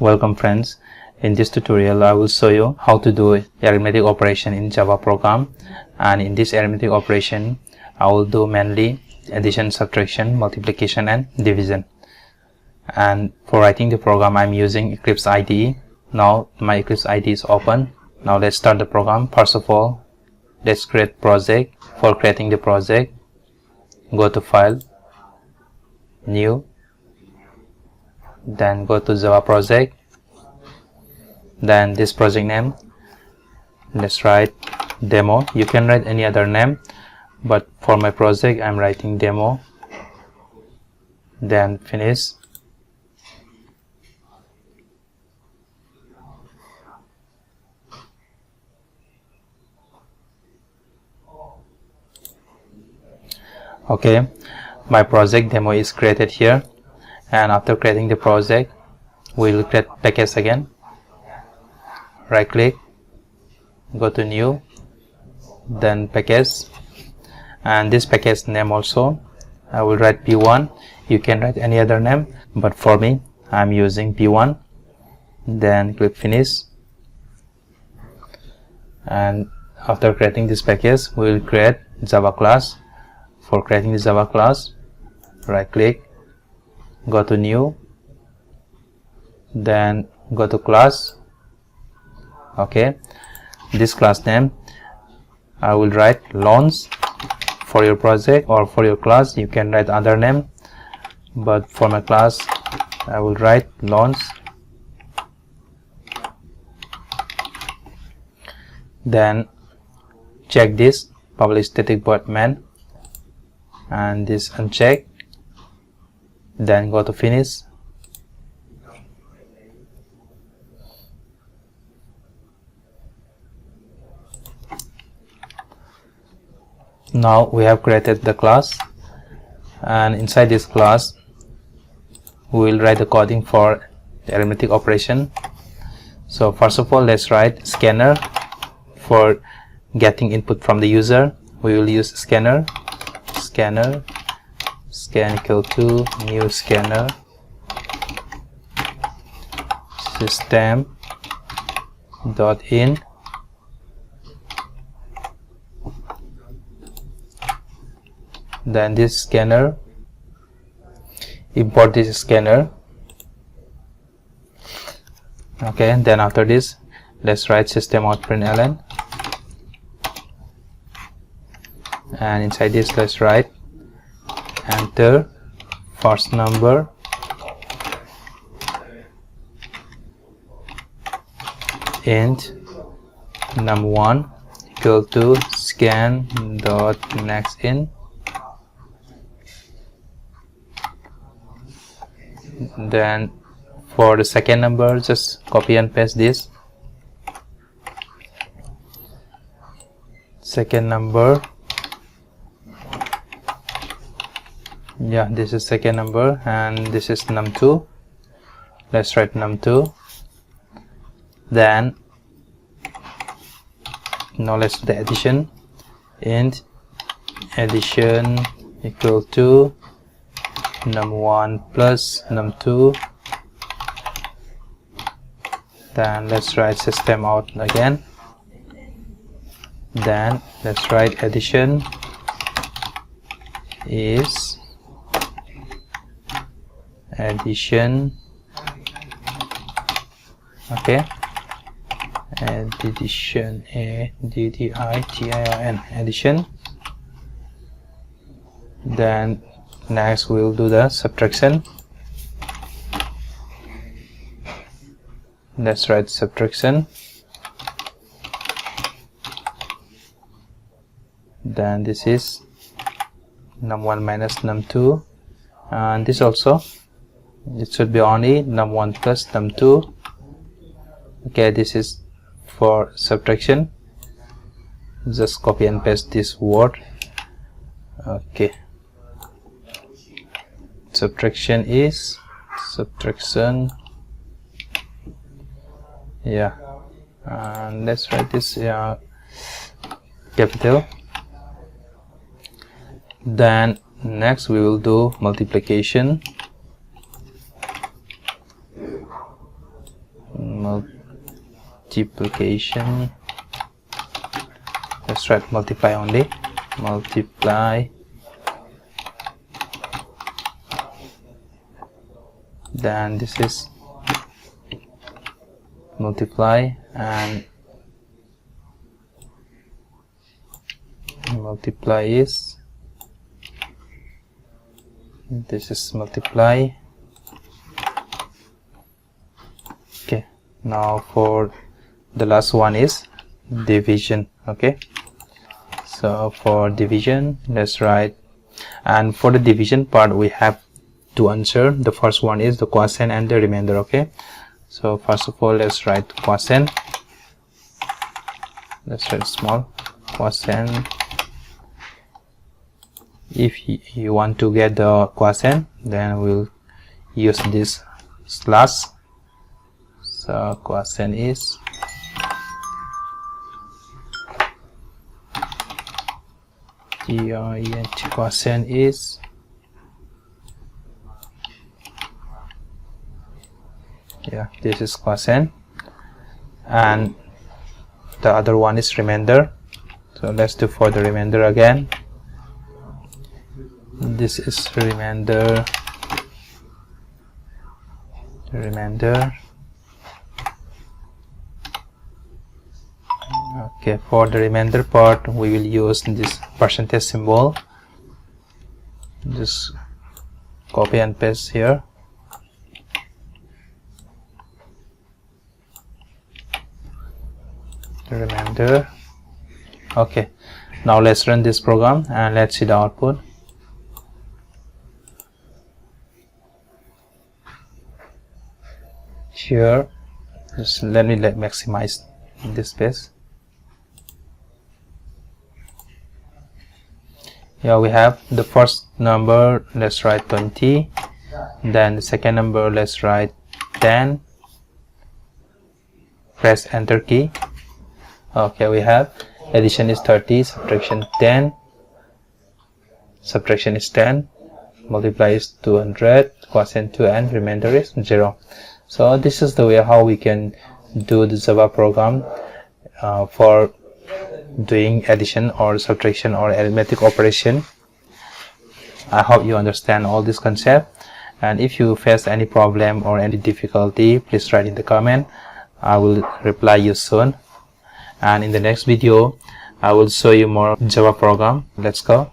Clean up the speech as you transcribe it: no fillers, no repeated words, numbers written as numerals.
Welcome friends. In this tutorial I will show you how to do arithmetic operation in Java program, and in this arithmetic operation I will do mainly addition, subtraction, multiplication and division. And for writing the program I am using Eclipse IDE. Now my Eclipse IDE is open. Now let's start the program. First of all, let's create project. For creating the project, go to File, New, then go to Java project, then this project name, let's write demo. You can write any other name, but for my project I'm writing demo, then finish. Okay, my project demo is created here, and after creating the project we will create package again. Right click, go to new, then package, and this package name also I will write P1. You can write any other name, but for me I'm using P1. Then click finish, and after creating this package we will create Java class. For creating the Java class, right click, go to new, then go to class. Okay, this class name I will write loans. For your project or for your class you can write other name, but for my class I will write loans. Then check this public static void main and this uncheck, then go to finish. Now we have created the class, and inside this class we will write the coding for the arithmetic operation. So first of all, let's write scanner. For getting input from the user we will use scanner. Scanner scan equal to new scanner system dot in, then this scanner, import this scanner. Okay, and then after this let's write system out println, and inside this let's write enter first number int num1 equal to scan dot next in, then for the second number just copy and paste this second number. Yeah, this is second number, and this is num2. Let's write num2. Then now let's do the addition. Int addition equal to num1 plus num2. Then let's write system out again. Then let's write addition is addition. Okay, addition, addition, addition. Then next we'll do the subtraction. Let's write subtraction. Then this is num1 minus num2, and this also it should be only num1 plus num2. Okay, this is for subtraction. Just copy and paste this word. Okay, subtraction is subtraction. Yeah, and let's write this capital. Then next we will do multiplication. multiplication. Let's write multiply only. Multiply. Then this is multiply, and multiply is this is multiply. Okay, now for the last one is division. Okay, so for division, let's write, and for the division part we have to answer. The first one is the quotient and the remainder. Okay, so first of all, let's write quotient. Let's write small quotient. If you want to get the quotient, then we'll use this slash. So quotient is quotient is this is quotient, and the other one is remainder. So let's do for the remainder again. This is remainder. Okay, for the remainder part we will use this percentage symbol. Just copy and paste here. Remainder. Okay, now let's run this program and let's see the output. Here, just let me maximize this space. Here we have the first number, let's write 20. Then the second number, let's write 10. Press enter key. Okay, we have addition is 30, subtraction 10, subtraction is 10, multiply is 200, quotient 2, and remainder is 0. So this is the way how we can do the Java program for doing addition or subtraction or arithmetic operation. I hope you understand all this concept, and if you face any problem or any difficulty, please write in the comment. I will reply you soon, and in the next video I will show you more Java program. Let's go.